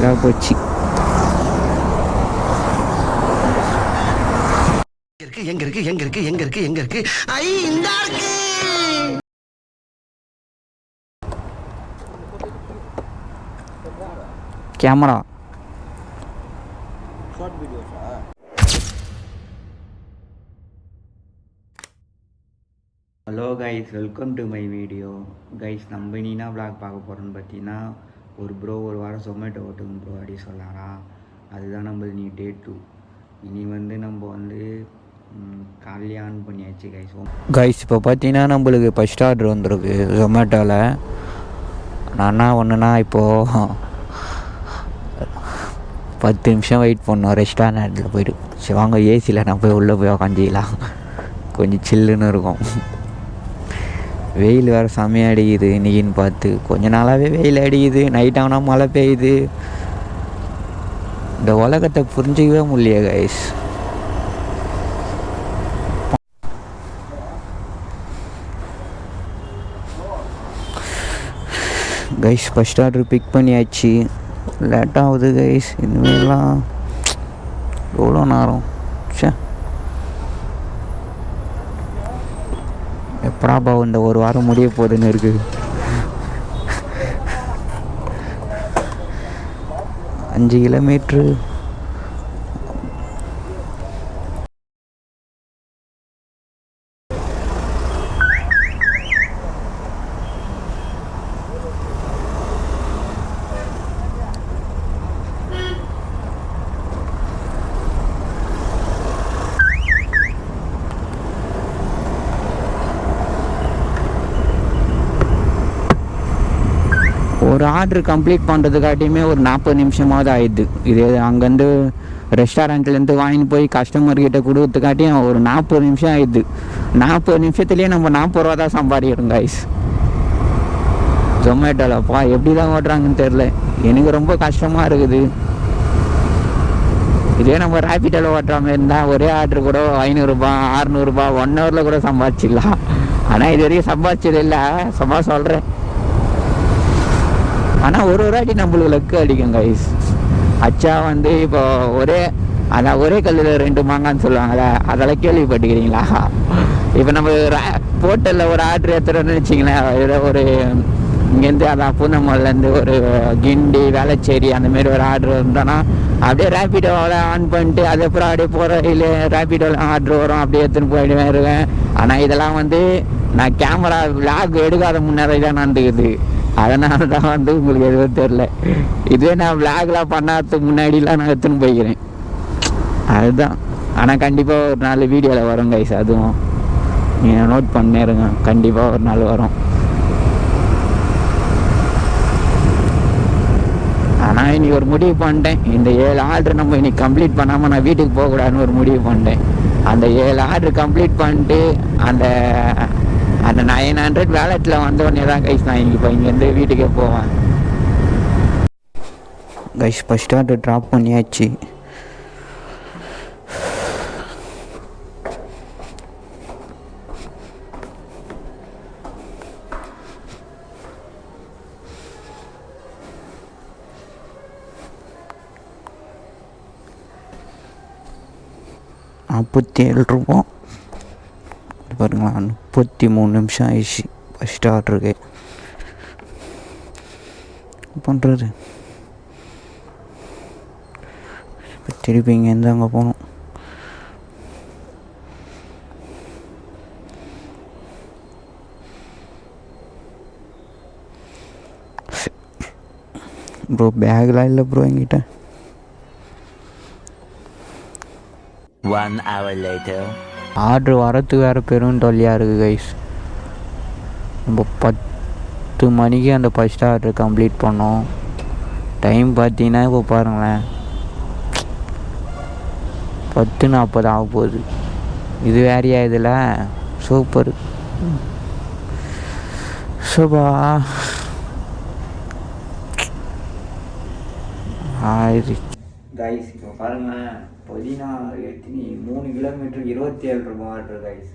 வேஸ்ட்டாக போச்சு. எங்க இருக்கு எங்க இருக்கு எங்க இருக்கு எங்க இருக்கு ஐ இந்த இருக்கு. கேமரா ஷார்ட் வீடியோஸா? Hello guys, welcome to my video. Guys, நம்ம இனினா விளாக் பார்க்க போகிறோன்னு பார்த்தீங்கன்னா, ஒரு ப்ரோ ஒரு வாரம் ஜொமேட்டோ ஓட்டுங்க ப்ரோ அப்படி சொன்னாரா. அதுதான் நம்ம நீ டே 2. இனி நம்ம காலையே ஆன் பண்ணியாச்சு கைஸ். கைஸ், இப்போ பார்த்தீங்கன்னா நம்மளுக்கு ஃபஸ்ட் ஆர்டர் வந்துருக்கு ஜொமேட்டோவில். நான் என்ன ஒன்றுனா, இப்போது 10 நிமிஷம் வெயிட் பண்ணோம் ரெஸ்டாரண்ட்டில் போய்ட்டு. சரி வாங்க ஏசியில் நான் போய் உள்ளே போய் உக்காஞ்சிக்கலாம், கொஞ்சம் சில்லுன்னு இருக்கும். வெயில் வேறு செம்மையாக அடிக்குது இன்றைக்கின்னு பார்த்து. கொஞ்ச நாளாகவே வெயில் அடிக்குது, நைட் ஆனால் மழை பெய்யுது. இந்த உலகத்தை புரிஞ்சிக்கவே முடியல guys. Guys, first order pick பண்ணியாச்சு. லேட்டாகுது கைஸ். இனிமேலாம் எவ்வளோ நேரம் சே. எப்படா பாவம் இந்த ஒரு வாரம் முடிய போகுதுன்னு இருக்குது. 5 கிலோமீட்ரு. ஒரு ஆர்டர் கம்ப்ளீட் பண்ணுறதுக்காட்டியுமே ஒரு 40 நிமிஷமாவது ஆயிடுது. இது அங்கேருந்து ரெஸ்டாரண்ட்லேருந்து வாங்கிட்டு போய் கஸ்டமர்கிட்ட கொடுத்ததுக்காட்டியும் ஒரு 40 நிமிஷம் ஆயிடுது. 40 நிமிஷத்துலேயே நம்ம 40 ரூபா தான் சம்பாதிக்கிறோம் கைஸ் ஜொமேட்டோலப்பா. எப்படி தான் ஓட்டுறாங்கன்னு தெரில, எனக்கு ரொம்ப கஷ்டமாக இருக்குது. இதே நம்ம ரேபிட்டோவில் ஓட்டுற மாதிரி இருந்தால் ஒரே ஆர்டர் கூட 500ரூபா 600ரூபா 1 ஹவரில் கூட சம்பாதிச்சிடலாம். ஆனால் இது வரைக்கும் சம்பாதிச்சது இல்லை, சும்மா சொல்கிறேன். ஆனால் ஒரு வாட்டி நம்மளுக்கு லக்கு அடிக்கும் கைஸ். அச்சா இப்போ ஒரே கல்லில் 2 மாங்கான்னு சொல்லுவாங்களே, அதெல்லாம் கேள்விப்பட்டுக்கிறீங்களா? இப்போ நம்ம ஹோட்டலில் ஒரு ஆர்டர் எடுத்துகிறோன்னு வச்சிங்களேன், ஏதோ ஒரு இங்கேருந்து அதான் பூந்தமல்லேருந்து ஒரு கிண்டி வேளச்சேரி அந்தமாரி ஒரு ஆர்டர் இருந்தோன்னா அப்படியே ரேபிடோவில் ஆன் பண்ணிட்டு அதுக்கப்புறம் அப்படியே போகிற இல்லை ரேபிடோவில் ஆர்டர் வரும், அப்படியே எடுத்துன்னு போயிடுவேன் இருக்கேன். ஆனால் இதெல்லாம் நான் கேமரா விளாக் எடுக்காத முன்னேறி தான் நடந்துக்குது. அதனால தான் உங்களுக்கு எதுவும் தெரில. இதுவே நான் விளாக்லாம் பண்ணாததுக்கு முன்னாடிலாம் நான் எடுத்துன்னு போய்க்கிறேன், அதுதான். ஆனால் கண்டிப்பாக ஒரு நாள் வீடியோவில் வரும் கைஸ், அதுவும் நீங்கள் நோட் பண்ணிருங்க. கண்டிப்பாக ஒரு நாள் வரும். ஆனால் இன்னைக்கு ஒரு முடிவு பண்ணிட்டேன், இந்த 7 ஆர்டர் நம்ம இன்னைக்கு கம்ப்ளீட் பண்ணாமல் நான் வீட்டுக்கு போகக்கூடாதுன்னு ஒரு முடிவு பண்ணிட்டேன். அந்த 7 ஆர்டர் கம்ப்ளீட் பண்ணிட்டு அந்த 900 வேலெட்டில் வந்தோடனே தான் கைஸ் நான் இப்போ இங்கேருந்து வீட்டுக்கே போவேன். கைஸ், ஃபஸ்ட் ஆர்டர் ட்ராப் பண்ணியாச்சு. ₹47 பாருங்களா. 33 நிமிஷம் ஆயிடுச்சு ஃபஸ்ட் ஆர்டருக்கு. பண்ணுறது இப்போ திருப்பி இங்கேருந்து அங்கே போகணும். ப்ரோ பேக்லாம் இல்லை ப்ரோ என்கிட்ட. 1 hour later. ஆர்டர் வரத்துக்கு வேறு பெரும் தொல்லியாக இருக்குது கைஸ். நம்ம 10 மணிக்கு அந்த ஃபஸ்ட் ஆர்டர் கம்ப்ளீட் பண்ணோம். டைம் பார்த்தீங்கன்னா இப்போ பாருங்களேன் 10:40 ஆக போகுது. இது வேறையா இதில் சூப்பர் சூப்பா. கைஸ், இப்போ பாருங்களேன் புதினா எத்தனி 3 கிலோமீட்டருக்கு 27 ஆர்டர் கைஸ்.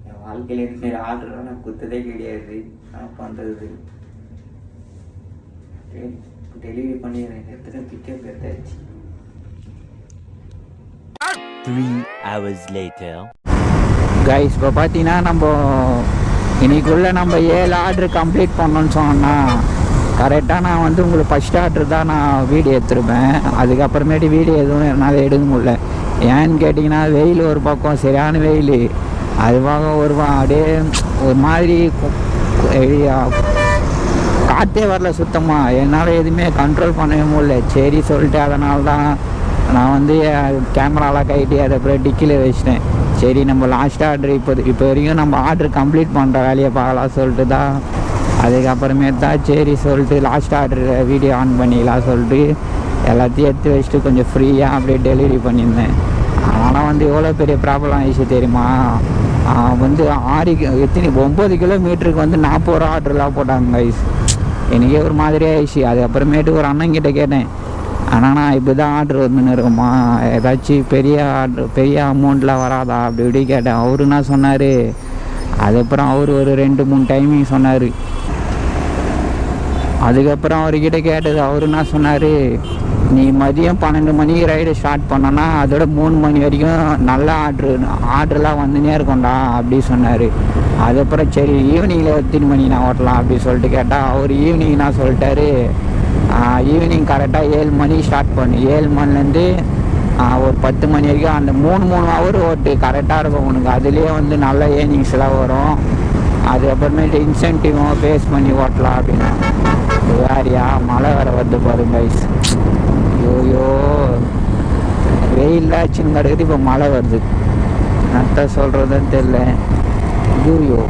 என் வாழ்க்கையில் இருக்கிற ஆர்டர்லாம் நான் குத்ததே கிடையாது. நான் பண்ணுறது டெலிவரி பண்ணிடுறேன். எடுத்துகிட்டு பிக்கப் எடுத்தாச்சு. 3 hours later. கைஸ் இப்போ பார்த்தீங்கன்னா நம்ம இன்னைக்குள்ளே நம்ம 7 ஆர்டர் கம்ப்ளீட் பண்ணோன்னு சொன்னால் கரெக்டாக நான் வந்து உங்களுக்கு ஃபஸ்ட் ஆர்டர் தான் நான் வீடியோ எடுத்துருப்பேன். அதுக்கப்புறமேட்டு வீடியோ எதுவும் என்னால் எடுக்க முடியல. ஏன்னு கேட்டிங்கன்னா வெயில் ஒரு பக்கம் சரியான வெயில், அதுவாக அப்படியே ஒரு மாதிரி காற்றே வரல சுத்தமாக. என்னால் எதுவுமே கண்ட்ரோல் பண்ணவே முடியல. சரி சொல்லிட்டு அதனால தான் நான் வந்து கேமராலாம் கைட்டி அதை அப்புறம் டிக்கியில் வச்சிட்டேன். சரி நம்ம லாஸ்ட் ஆர்டர் இப்போ வரைக்கும் நம்ம ஆர்டர் கம்ப்ளீட் பண்ணுற வேலையை பார்க்கலாம் சொல்லிட்டு தான் அதுக்கப்புறமேட்டு தான் சரி சொல்லிட்டு லாஸ்ட் ஆர்டர் வீடியோ ஆன் பண்ணிக்கலாம் சொல்லிட்டு எல்லாத்தையும் எடுத்து வச்சுட்டு கொஞ்சம் ஃப்ரீயாக அப்படியே டெலிவரி பண்ணியிருந்தேன். ஆனால் வந்து எவ்வளோ பெரிய ப்ராப்ளம் ஆயிடுச்சு தெரியுமா? வந்து 9 கிலோமீட்டருக்கு வந்து 40 ரூபா ஆர்டர்லாம் போட்டாங்க கைஸ். எனக்கே ஒரு மாதிரியே ஆயிடுச்சு. அதுக்கப்புறமேட்டு ஒரு அண்ணங்கிட்ட கேட்டேன், ஆனால் நான் இப்படி தான் ஆர்டர் வந்துன்னு இருக்குமா, ஏதாச்சும் பெரிய ஆர்டர் பெரிய அமௌண்ட்லாம் வராதா அப்படி இப்படி கேட்டேன். அவரு என்ன சொன்னார், அதுக்கப்புறம் அவர் ஒரு 2-3 டைமிங் சொன்னார். அதுக்கப்புறம் அவர்கிட்ட கேட்டது அவர் என்ன சொன்னார், நீ மதியம் 12 மணிக்கு ரைடு ஸ்டார்ட் பண்ணோன்னா அதோட 3 மணி வரைக்கும் நல்ல ஆர்டர்லாம் வந்துனே இருக்கும்டா அப்படி சொன்னார். அதுக்கப்புறம் சரி ஈவினிங்கில் எத்தனை மணி நான் ஓட்டலாம் அப்படி சொல்லிட்டு கேட்டால் அவர் ஈவினிங் நான் சொல்லிட்டாரு, ஈவினிங் கரெக்டாக 7 மணிக்கு ஸ்டார்ட் பண்ணு, 7 மணிலேருந்து ஒரு 10 மணி வரைக்கும் அந்த 3 ஹவர் ஓட்டு கரெக்டாக இருக்கும் உனக்கு. அதுலேயே வந்து நல்ல ஏர்னிங்ஸ்லாம் வரும். அதுக்கப்புறமேட்டு இன்சென்டிவும் ஃபேஸ் பண்ணி ஓட்டலாம் அப்படின்னா. வேறையா மழை வேறு வந்து பாருங்க கைஸ். ஐயோ வெயில் ஆச்சுன்னு கிடக்குது, இப்போ மழை வருது. நட்ட சொல்கிறதுன்னு தெரில. ஐயோ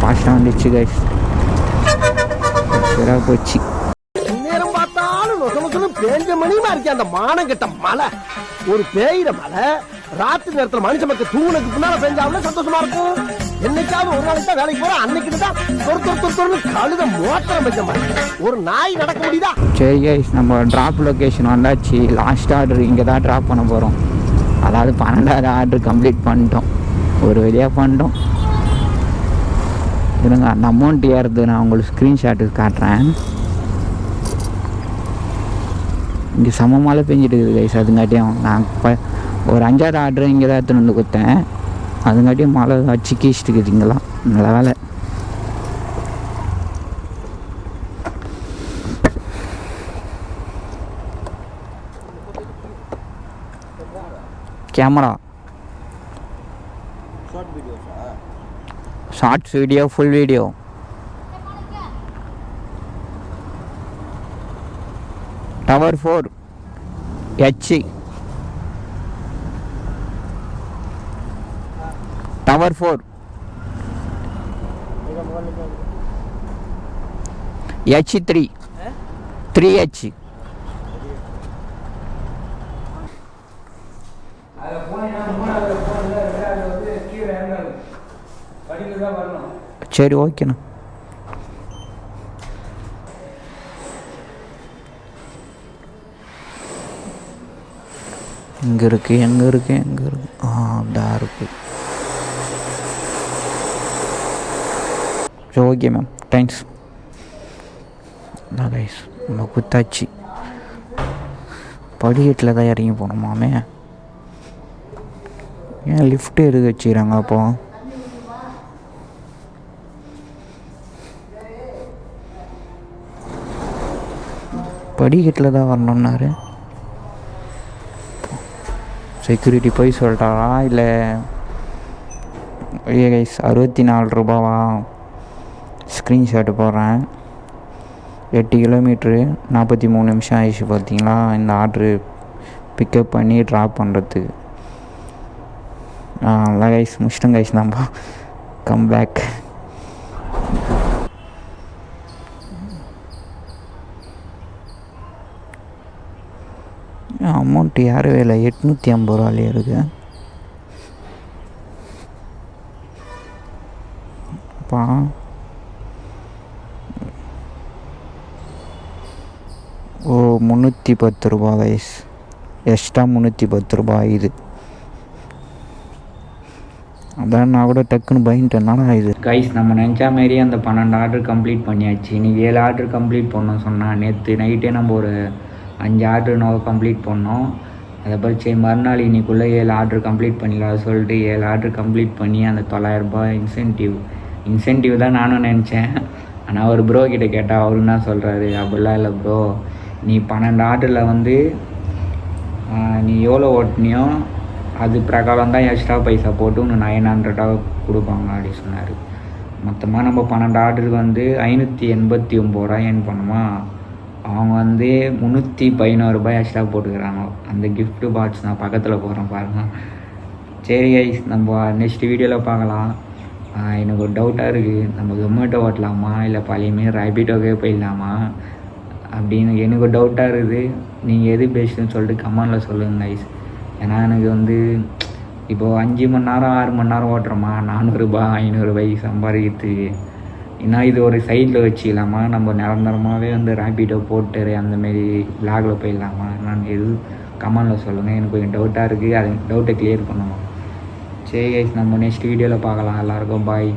பாஸ்டாக வந்துச்சு கைஸ். சரியாக போச்சு. நேரம் பார்த்தாலும் பேஞ்ச மணியுமா இருக்கே அந்த மானம் கெட்ட மழை. ஒரு பேயிற மழை ராத்திரி நேரத்துல மனுஷ மக்கள் தூங்குனதுக்கு பின்னால பெஞ்சாலும் சந்தோஷமா இருக்கும். என்னைக்காவது ஒரு நாளைக்கு தான் வேலைக்கு போறோம், அன்னைக்கு தான் கழுத மோட்டரம் பெஞ்ச மாதிரி ஒரு நாய் நடக்க முடியுதா? சரி கைஸ், நம்ம ட்ராப் லொக்கேஷன் வந்தாச்சு. லாஸ்ட் ஆர்டர் இங்கே தான் ட்ராப் பண்ண போகிறோம். அதாவது 12வது ஆர்டர் கம்ப்ளீட் பண்ணிட்டோம், ஒரு வழியாக பண்ணிட்டோம். இருங்க அந்த அமௌண்ட் ஏறுது, நான் உங்களுக்கு ஸ்க்ரீன்ஷாட்டு காட்டுறேன். இங்கே சமமால பெஞ்சிட்டு இருக்குது கைஸ். அதுங்காட்டியும் நான் ஒரு 5வது ஆர்டர் இங்கே தான் எடுத்துன்னு வந்து கொடுத்தேன். அதுங்காட்டியும் மழை வச்சு கீச்சிட்டு இங்கெல்லாம். நல்ல வேலை. Camera shorts video full video tower 4 H tower 4 H3 3H. சரி ஓகேண்ணா. எங்கே இருக்கு தான் இருக்குது. சரி ஓகே மேம், தேங்க்ஸ். நான் கைஸ் நம்ம குத்தாச்சு. படிக்கட்டில் தான் இறங்கி போகணுமாமே. ஏன் லிஃப்ட்டு எடுக்க வச்சுக்கிறாங்க அப்போ? படிக்கட்டில் தான் வரணுன்னாரு. செக்யூரிட்டி போய் சொல்லிட்டாரா இல்லை? ஐயா கைஸ் 64 ரூபாவா? ஸ்க்ரீன்ஷாட்டு போடுறேன். 8 கிலோமீட்ரு 43 நிமிஷம் ஆயிடுச்சு பார்த்தீங்களா இந்த ஆர்ட்ரு பிக்கப் பண்ணி ட்ராப் பண்ணுறதுக்கு. நல்லா கைஸ் முடிச்சிட்டோம் கைஸ். நம்ம கம் பேக். அமௌண்ட்டு யாரும் இல்லை, 850 ரூபாலே இருக்குது. அப்பா ஓ 310 ரூபா கைஸ், எக்ஸ்ட்ரா 310 ரூபா இது. அதான் நான் கூட டக்குன்னு பயந்துட்டேன் இது. கைஸ் நம்ம நினச்சா மாரி அந்த 12 ஆர்டர் கம்ப்ளீட் பண்ணியாச்சு. இன்றைக்கி 7 ஆர்டர் கம்ப்ளீட் பண்ணோம் சொன்னால். நேற்று நைட்டே நம்ம ஒரு 5 ஆர்டர் நம்ம கம்ப்ளீட் பண்ணோம். அதை பற்றி மறுநாள் இன்னைக்குள்ளே 7 ஆர்டர் கம்ப்ளீட் பண்ணிடலாம் சொல்லிட்டு 7 ஆர்டர் கம்ப்ளீட் பண்ணி அந்த 900 ரூபாய் இன்சென்டிவ் தான் நானும் நினச்சேன். ஆனால் ஒரு ப்ரோ கிட்டே கேட்டால் அவரு என்ன சொல்கிறாரு, அப்படிலாம் இல்லை ப்ரோ, நீ 12 ஆர்டரில் வந்து நீ எவ்வளோ ஓட்டினியோ அது பிரகாரம் தான் எக்ஸ்ட்ரா பைசா போட்டு உனக்கு 900 கொடுப்பாங்க அப்படி சொன்னார். மொத்தமாக நம்ம 12 ஆர்டருக்கு வந்து 589 ரூபா ஏர்ன் பண்ணுமா, அவங்க வந்து 311 ரூபாய் எக்ஸ்ட்ரா போட்டுக்கிறாங்க. அந்த கிஃப்ட்டு பாக்ஸ் நான் பக்கத்தில் போகிறேன் பாருங்கள். சரி கைஸ், நம்ம நெக்ஸ்ட் வீடியோவில் பார்க்கலாம். எனக்கு ஒரு டவுட்டாக இருக்குது, நம்ம ஜொமேட்டோ ஓட்டலாமா இல்லை பழையமே ரேபிட்டோவே போயிடலாமா அப்படின்னு எனக்கு ஒரு டவுட்டாக இருக்குது. நீங்கள் எது பெஸ்ட்டுன்னு சொல்லிட்டு கமெண்டில் சொல்லுங்கள் கைஸ். ஏன்னா எனக்கு வந்து இப்போது 5 மணி நேரம் 6 மணி நேரம் ஓட்டுறோமா, 400 ரூபாய் 500 ரூபாய்க்கு சம்பாதிக்கிறதுக்கு இன்னும் இது ஒரு சைடில் வச்சுக்கலாமா, நம்ம நிரந்தரமாகவே வந்து ரேபிட்டோ போட்டு அந்தமாரி விளாகில் போயிடலாமா, நான் எது கமெண்டில் சொல்லுங்கள். எனக்கு கொஞ்சம் டவுட்டாக இருக்குது, அது டவுட்டை கிளியர் பண்ணணும். சரி கைஸ், நம்ம நெக்ஸ்ட் வீடியோவில் பார்க்கலாம். எல்லாருக்கும் பாய்.